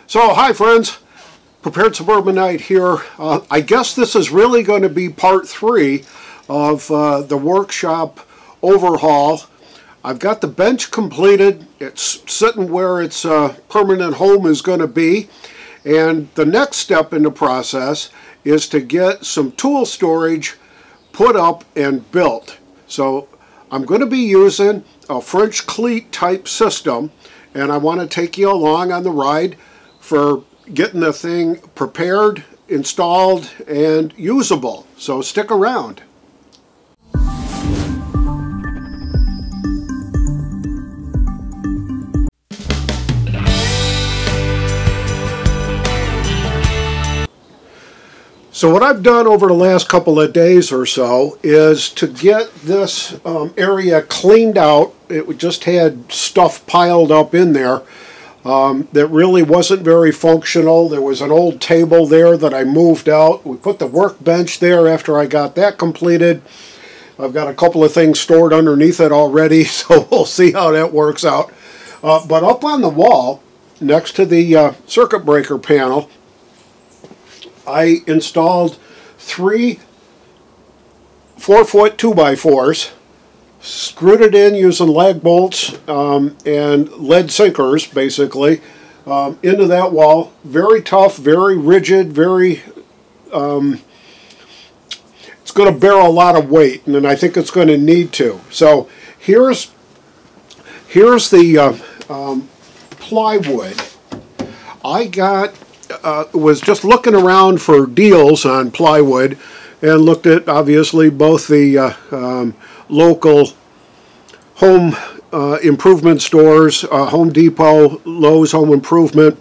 So, hi friends, Prepared Suburbanite here. I guess this is really going to be part 3 of the workshop overhaul. I've got the bench completed. It's sitting where its permanent home is going to be. And the next step in the process is to get some tool storage put up and built. So I'm going to be using a French Cleat type system, and I want to take you along on the ride for getting the thing prepared, installed, and usable. So stick around. So what I've done over the last couple of days or so is to get this area cleaned out. It just had stuff piled up in there that really wasn't very functional. There was an old table there that I moved out. We put the workbench there after I got that completed. I've got a couple of things stored underneath it already, so we'll see how that works out. But up on the wall, next to the circuit breaker panel, I installed 3 4-foot 2x4s, screwed it in using lag bolts and lead sinkers, basically, into that wall. Very tough, very rigid, very, it's going to bear a lot of weight, and I think it's going to need to. So here's the plywood. I was just looking around for deals on plywood and looked at, obviously, both the local home improvement stores, Home Depot, Lowe's Home Improvement,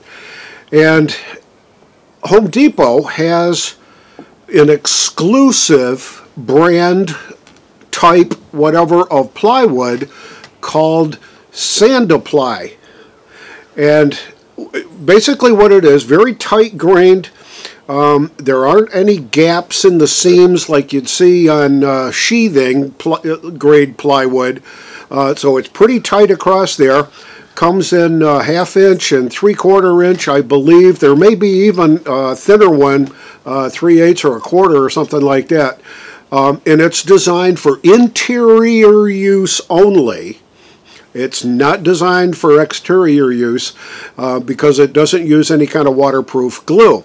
and Home Depot has an exclusive brand type whatever of plywood called Sand-A-Ply. And basically what it is, very tight grained. There aren't any gaps in the seams like you'd see on sheathing grade plywood. So it's pretty tight across there. Comes in 1/2 inch and 3/4 inch, I believe. There may be even a thinner one, 3/8 or 1/4 or something like that. And it's designed for interior use only. It's not designed for exterior use because it doesn't use any kind of waterproof glue.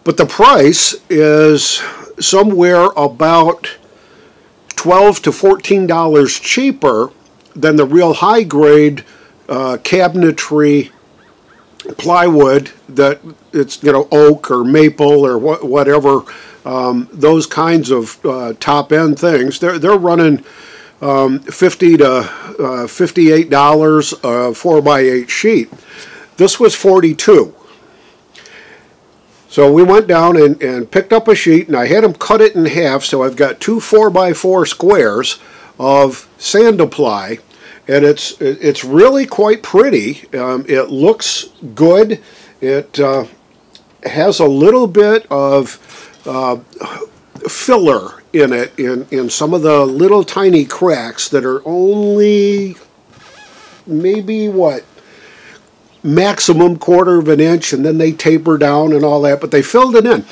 But the price is somewhere about $12 to $14 cheaper than the real high grade cabinetry plywood that it's, you know, oak or maple or whatever, those kinds of top end things. They're running $50 to $58 a 4x8 sheet. This was $42. So we went down and picked up a sheet, and I had them cut it in half, so I've got 2 4x4 squares of Sand-A-Ply, and it's really quite pretty. It looks good. It has a little bit of filler in it, in some of the little tiny cracks that are only maybe, what, maximum 1/4 inch, and then they taper down and all that, but they filled it in.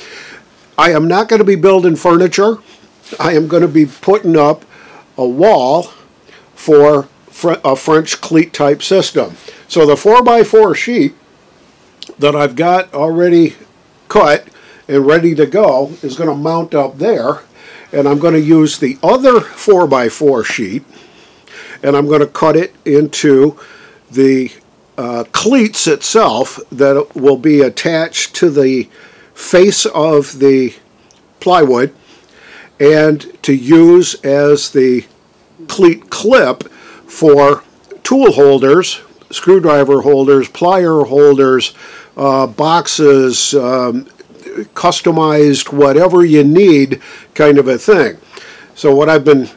I am not going to be building furniture. I am going to be putting up a wall for a French Cleat type system. So the 4x4 sheet that I've got already cut and ready to go is going to mount up there, and I'm going to use the other 4x4 sheet, and I'm going to cut it into the cleats itself that will be attached to the face of the plywood and to use as the cleat clip for tool holders, screwdriver holders, plier holders, boxes, customized whatever you need kind of a thing. So what I've been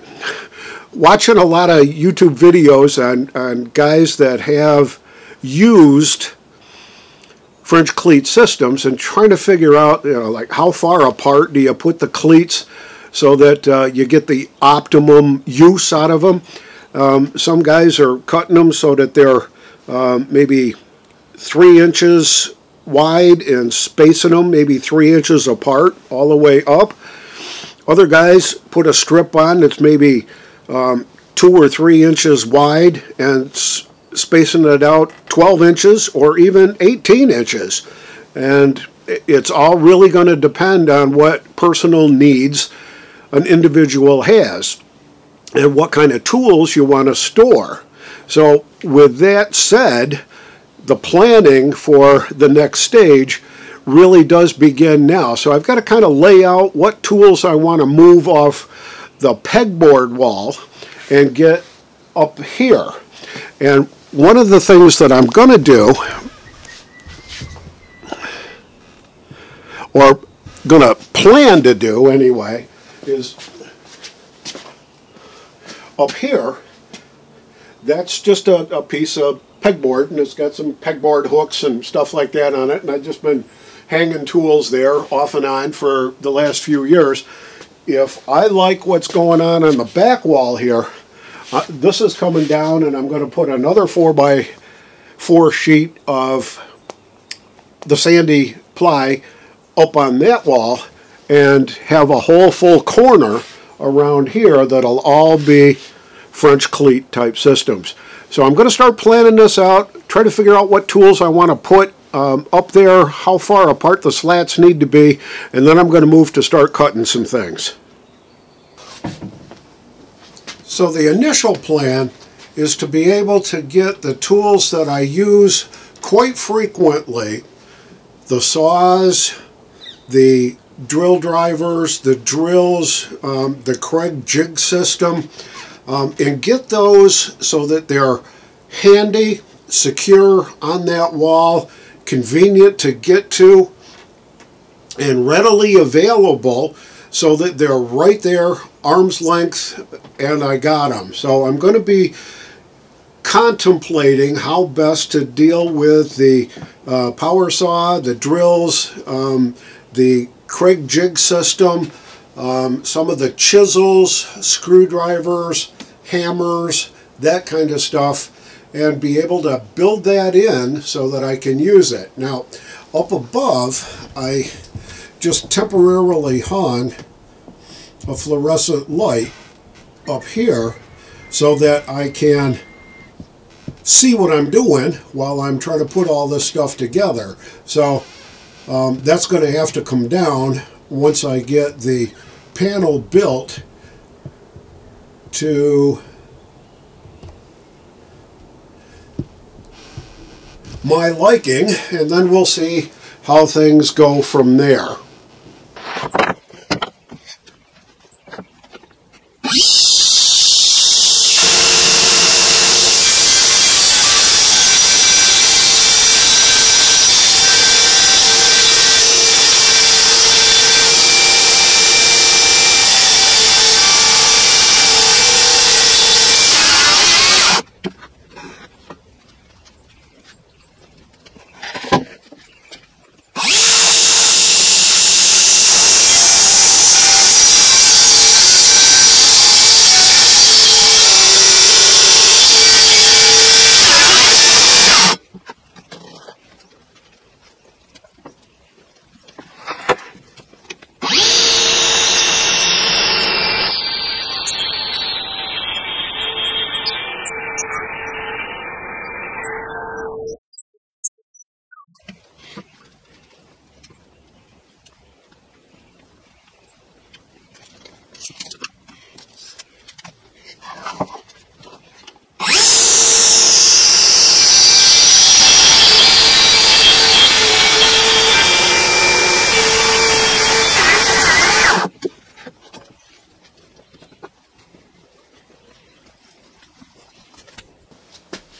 watching a lot of YouTube videos on guys that have used French Cleat systems and trying to figure out, you know, like how far apart do you put the cleats so that you get the optimum use out of them. Some guys are cutting them so that they're maybe 3 inches wide and spacing them maybe 3 inches apart all the way up. Other guys put a strip on that's maybe 2 or 3 inches wide and spacing it out 12 inches or even 18 inches. And it's all really going to depend on what personal needs an individual has and what kind of tools you want to store. So with that said, the planning for the next stage really does begin now. So I've got to kind of lay out what tools I want to move off the pegboard wall and get up here. And one of the things that I'm going to do, or going to plan to do anyway, is up here, that's just a piece of pegboard, and it's got some pegboard hooks and stuff like that on it, and I've just been hanging tools there off and on for the last few years. If I like what's going on the back wall here, this is coming down, and I'm going to put another 4x4 sheet of the sandy ply up on that wall and have a whole full corner around here that'll all be French cleat type systems. So I'm going to start planning this out, try to figure out what tools I want to put up there, how far apart the slats need to be, and then I'm going to move to start cutting some things. So the initial plan is to be able to get the tools that I use quite frequently, the saws, the drill drivers, the drills, the Craig jig system, and get those so that they're handy, secure on that wall, convenient to get to, and readily available so that they're right there, arm's length, and I got them. So I'm going to be contemplating how best to deal with the power saw, the drills, the Craig jig system, some of the chisels, screwdrivers, hammers, that kind of stuff, and be able to build that in so that I can use it. Now, up above, I just temporarily hung a fluorescent light up here so that I can see what I'm doing while I'm trying to put all this stuff together. So that's going to have to come down once I get the panel built to my liking, and then we'll see how things go from there.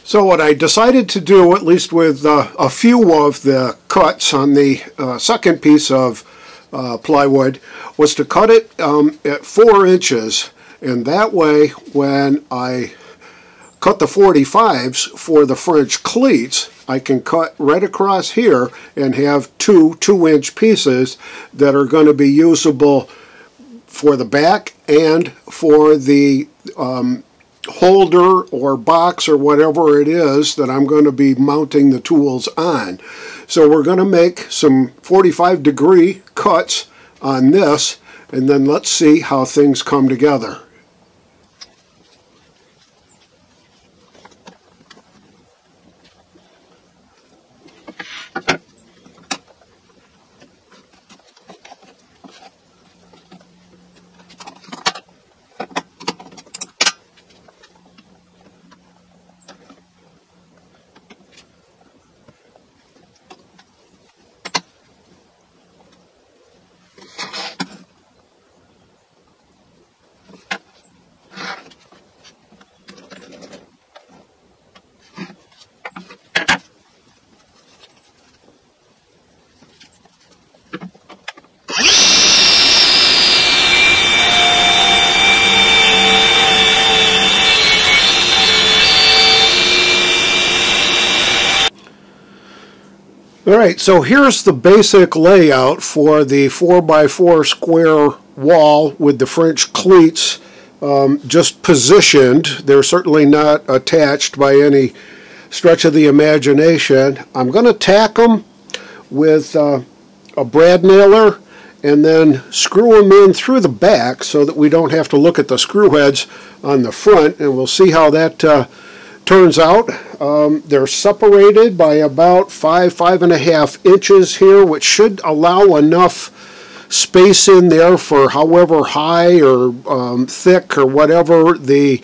So what I decided to do, at least with a few of the cuts on the second piece of plywood, was to cut it at 4 inches, and that way when I cut the 45s for the French cleats, I can cut right across here and have two 2-inch pieces that are going to be usable for the back and for the holder or box or whatever it is that I'm going to be mounting the tools on. So we're going to make some 45-degree cuts on this, and then let's see how things come together. Alright, so here's the basic layout for the 4x4 square wall with the French cleats just positioned. They're certainly not attached by any stretch of the imagination. I'm going to tack them with a brad nailer and then screw them in through the back so that we don't have to look at the screw heads on the front, and we'll see how that turns out. They're separated by about 5.5 inches here, which should allow enough space in there for however high or thick or whatever the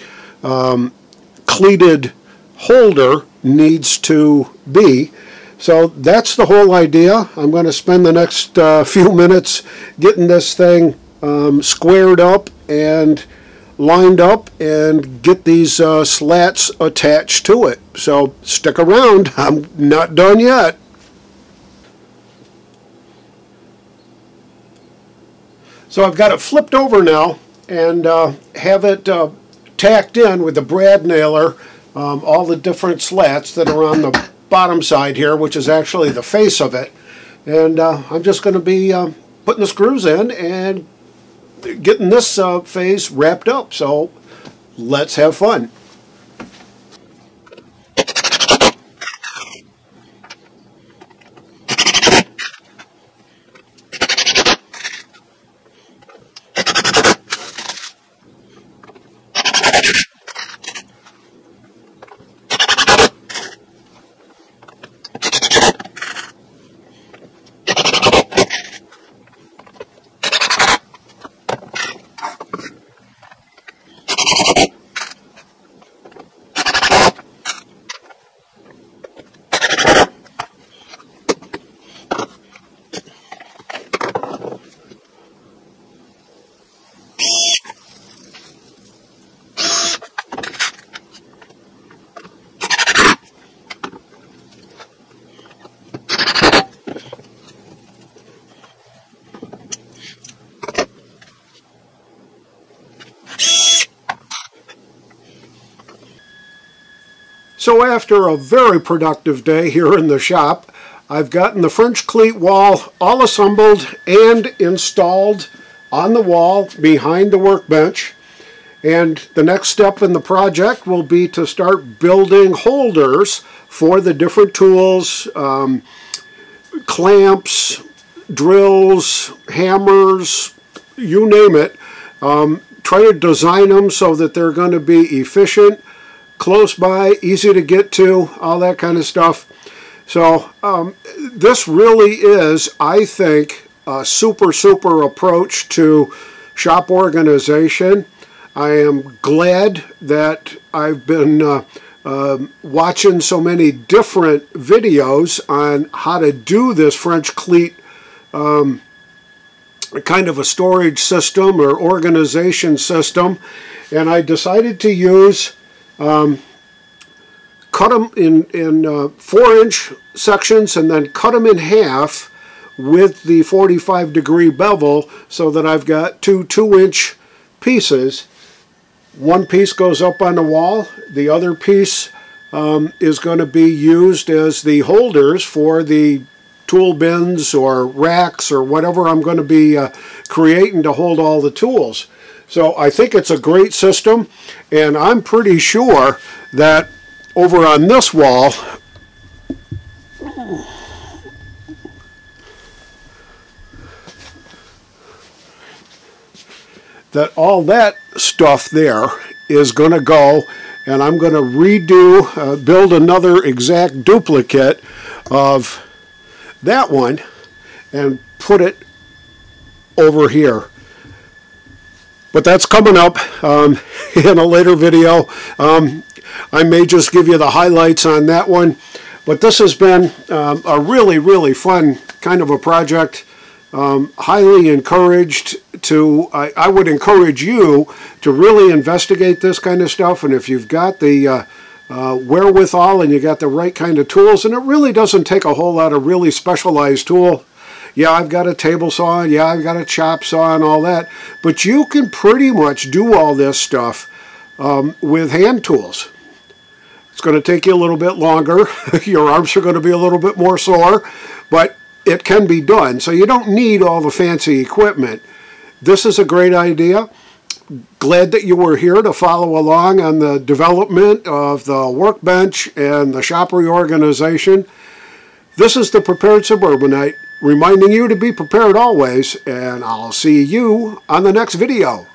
cleated holder needs to be. So that's the whole idea. I'm going to spend the next few minutes getting this thing squared up and lined up and get these slats attached to it. So stick around, I'm not done yet. So I've got it flipped over now and have it tacked in with the brad nailer, all the different slats that are on the bottom side here, which is actually the face of it. And I'm just going to be putting the screws in and getting this phase wrapped up. So let's have fun. So after a very productive day here in the shop, I've gotten the French cleat wall all assembled and installed on the wall behind the workbench. And the next step in the project will be to start building holders for the different tools, clamps, drills, hammers, you name it. Try to design them so that they're going to be efficient, close by, easy to get to, all that kind of stuff. So this really is, I think, a super approach to shop organization. I am glad that I've been watching so many different videos on how to do this French cleat kind of a storage system or organization system, and I decided to use cut them in 4-inch sections and then cut them in half with the 45-degree bevel so that I've got two 2-inch pieces. One piece goes up on the wall, the other piece is going to be used as the holders for the tool bins or racks or whatever I'm going to be creating to hold all the tools. So I think it's a great system, and I'm pretty sure that over on this wall, that all that stuff there is going to go, and I'm going to redo, build another exact duplicate of that one and put it over here. But that's coming up in a later video. I may just give you the highlights on that one. But this has been a really, really fun kind of a project. Highly encouraged to, I would encourage you to really investigate this kind of stuff. And if you've got the wherewithal and you got the right kind of tools, and it really doesn't take a whole lot of really specialized tool. Yeah, I've got a table saw, yeah, I've got a chop saw and all that, but you can pretty much do all this stuff with hand tools. It's going to take you a little bit longer. Your arms are going to be a little bit more sore, but it can be done. So you don't need all the fancy equipment. This is a great idea. Glad that you were here to follow along on the development of the workbench and the shop reorganization. This is the Prepared Suburbanite, reminding you to be prepared always, and I'll see you on the next video.